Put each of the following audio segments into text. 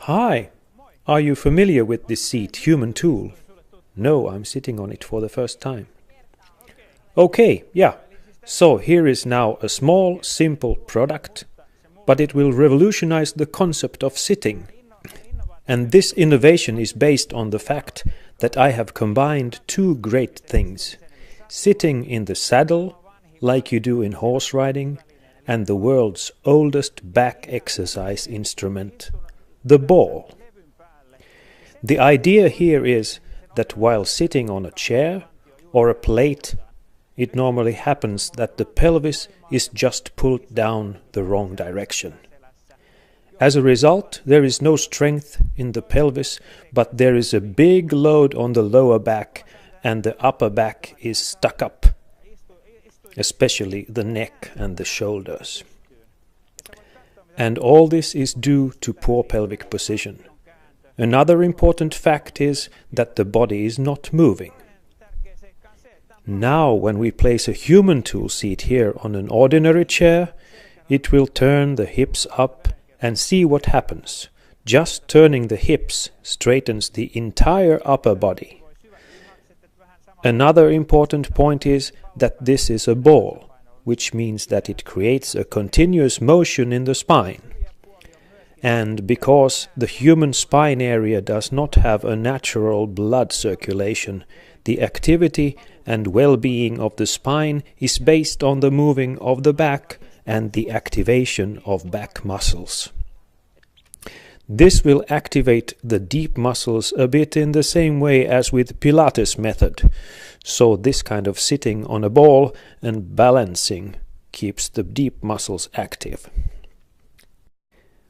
Hi! Are you familiar with this seat, Human Tool? No, I'm sitting on it for the first time. Okay, yeah. So here is now a small, simple product, but it will revolutionize the concept of sitting. And this innovation is based on the fact that I have combined two great things: sitting in the saddle, like you do in horse riding, and the world's oldest back exercise instrument, the ball. The idea here is that while sitting on a chair or a plate, it normally happens that the pelvis is just pulled down the wrong direction. As a result, there is no strength in the pelvis, but there is a big load on the lower back, and the upper back is stuck up, especially the neck and the shoulders. And all this is due to poor pelvic position. Another important fact is that the body is not moving. Now, when we place a human tool seat here on an ordinary chair, it will turn the hips up and see what happens. Just turning the hips straightens the entire upper body. Another important point is that this is a ball, which means that it creates a continuous motion in the spine. And because the human spine area does not have a natural blood circulation, the activity and well-being of the spine is based on the moving of the back and the activation of back muscles. This will activate the deep muscles a bit in the same way as with Pilates method. So this kind of sitting on a ball and balancing keeps the deep muscles active.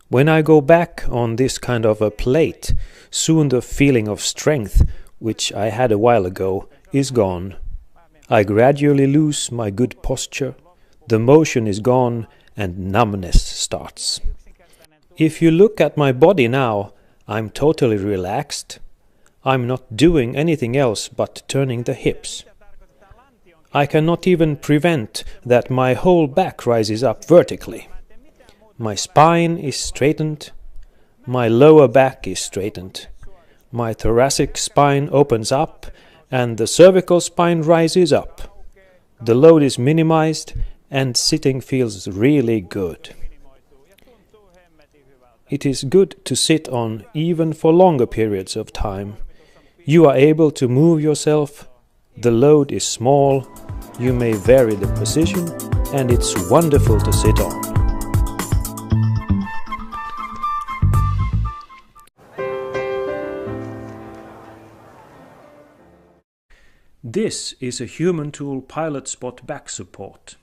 When I go back on this kind of a plate, soon the feeling of strength, which I had a while ago, is gone. I gradually lose my good posture, the motion is gone, and numbness starts. If you look at my body now, I'm totally relaxed. I'm not doing anything else but turning the hips. I cannot even prevent that my whole back rises up vertically. My spine is straightened, my lower back is straightened, my thoracic spine opens up, and the cervical spine rises up. The load is minimized, and sitting feels really good. It is good to sit on even for longer periods of time. You are able to move yourself, the load is small, you may vary the position, and it's wonderful to sit on. This is a Human Tool Pilot Spot back support.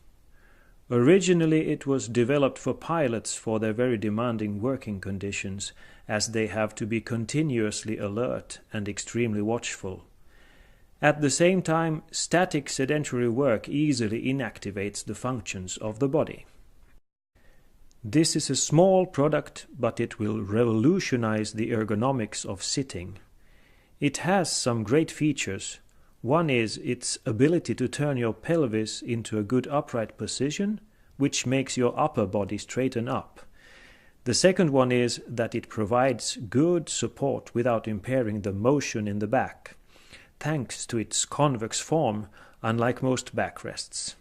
Originally it was developed for pilots for their very demanding working conditions, as they have to be continuously alert and extremely watchful. At the same time, static sedentary work easily inactivates the functions of the body. This is a small product, but it will revolutionize the ergonomics of sitting. It has some great features. One is its ability to turn your pelvis into a good upright position, which makes your upper body straighten up. The second one is that it provides good support without impairing the motion in the back, thanks to its convex form, unlike most backrests.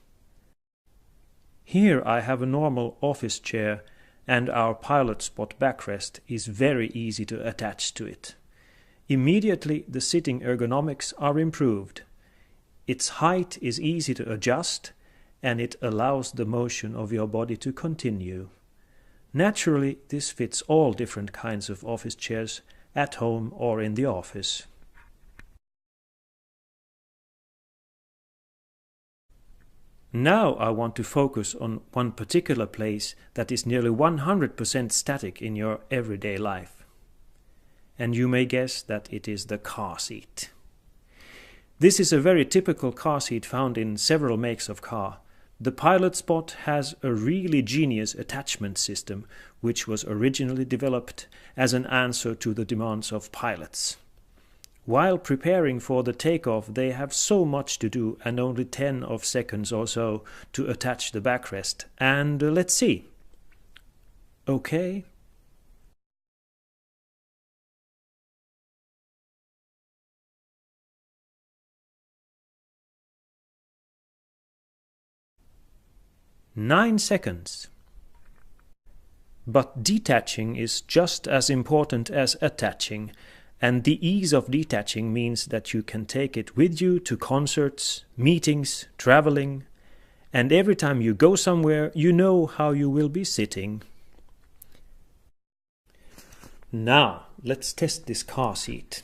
Here I have a normal office chair, and our Pilot Spot backrest is very easy to attach to it. Immediately the sitting ergonomics are improved. Its height is easy to adjust, and it allows the motion of your body to continue. Naturally, this fits all different kinds of office chairs, at home or in the office. Now I want to focus on one particular place that is nearly 100% static in your everyday life. And you may guess that it is the car seat. This is a very typical car seat found in several makes of car. The Pilot Spot has a really genius attachment system, which was originally developed as an answer to the demands of pilots. While preparing for the takeoff, they have so much to do and only 10 seconds or so to attach the backrest. And let's see. Okay. 9 seconds. But detaching is just as important as attaching, and the ease of detaching means that you can take it with you to concerts, meetings, traveling, and every time you go somewhere, you know how you will be sitting. Now, let's test this car seat.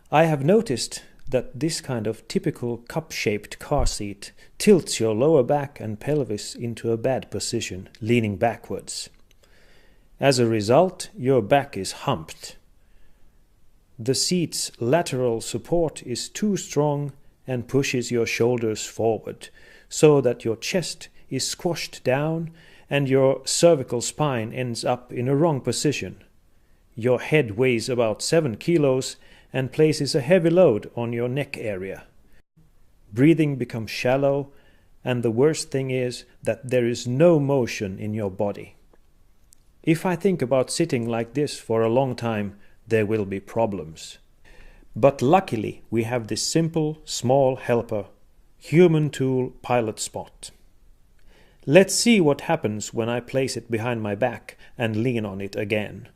I have noticed that this kind of typical cup-shaped car seat tilts your lower back and pelvis into a bad position, leaning backwards. As a result, your back is humped. The seat's lateral support is too strong and pushes your shoulders forward, so that your chest is squashed down and your cervical spine ends up in a wrong position. Your head weighs about 7 kilos and places a heavy load on your neck area. Breathing becomes shallow, and the worst thing is that there is no motion in your body. If I think about sitting like this for a long time, there will be problems. But luckily, we have this simple, small helper, human tool pilot spot. Let's see what happens when I place it behind my back and lean on it again.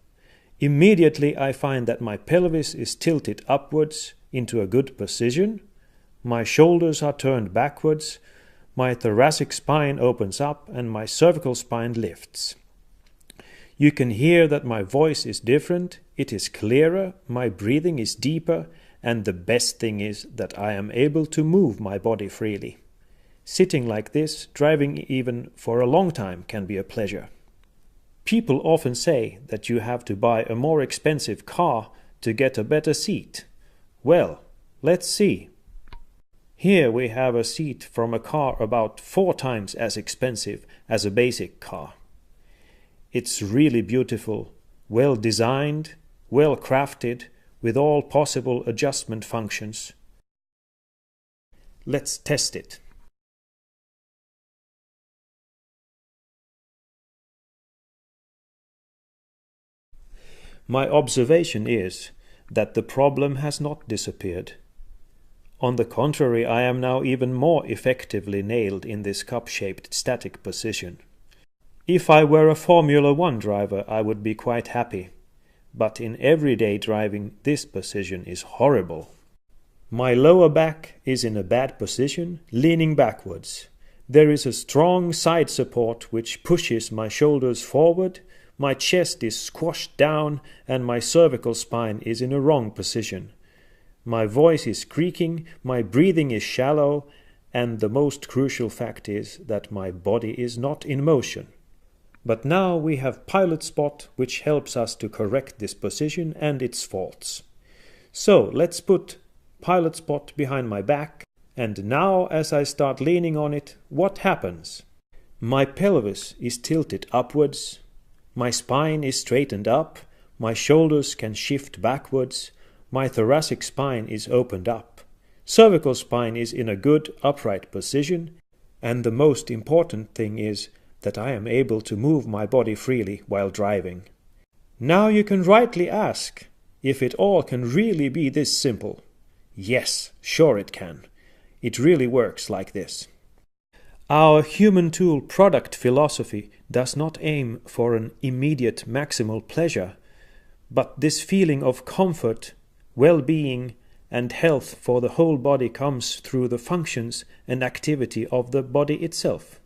Immediately I find that my pelvis is tilted upwards into a good position, my shoulders are turned backwards, my thoracic spine opens up and my cervical spine lifts. You can hear that my voice is different, it is clearer, my breathing is deeper, and the best thing is that I am able to move my body freely. Sitting like this, driving even for a long time, can be a pleasure. People often say that you have to buy a more expensive car to get a better seat. Well, let's see. Here we have a seat from a car about 4 times as expensive as a basic car. It's really beautiful, well designed, well crafted, with all possible adjustment functions. Let's test it. My observation is that the problem has not disappeared. On the contrary, I am now even more effectively nailed in this cup-shaped static position. If I were a Formula 1 driver, I would be quite happy. But in everyday driving, this position is horrible. My lower back is in a bad position, leaning backwards. There is a strong side support which pushes my shoulders forward, my chest is squashed down, and my cervical spine is in a wrong position. My voice is creaking, my breathing is shallow, and the most crucial fact is that my body is not in motion. But now we have Pilot Spot, which helps us to correct this position and its faults. So let's put Pilot Spot behind my back, and now as I start leaning on it, what happens? My pelvis is tilted upwards, my spine is straightened up, my shoulders can shift backwards, my thoracic spine is opened up, cervical spine is in a good upright position, and the most important thing is that I am able to move my body freely while driving. Now you can rightly ask if it all can really be this simple. Yes, sure it can. It really works like this. Our human tool product philosophy does not aim for an immediate maximal pleasure, but this feeling of comfort, well-being, and health for the whole body comes through the functions and activity of the body itself.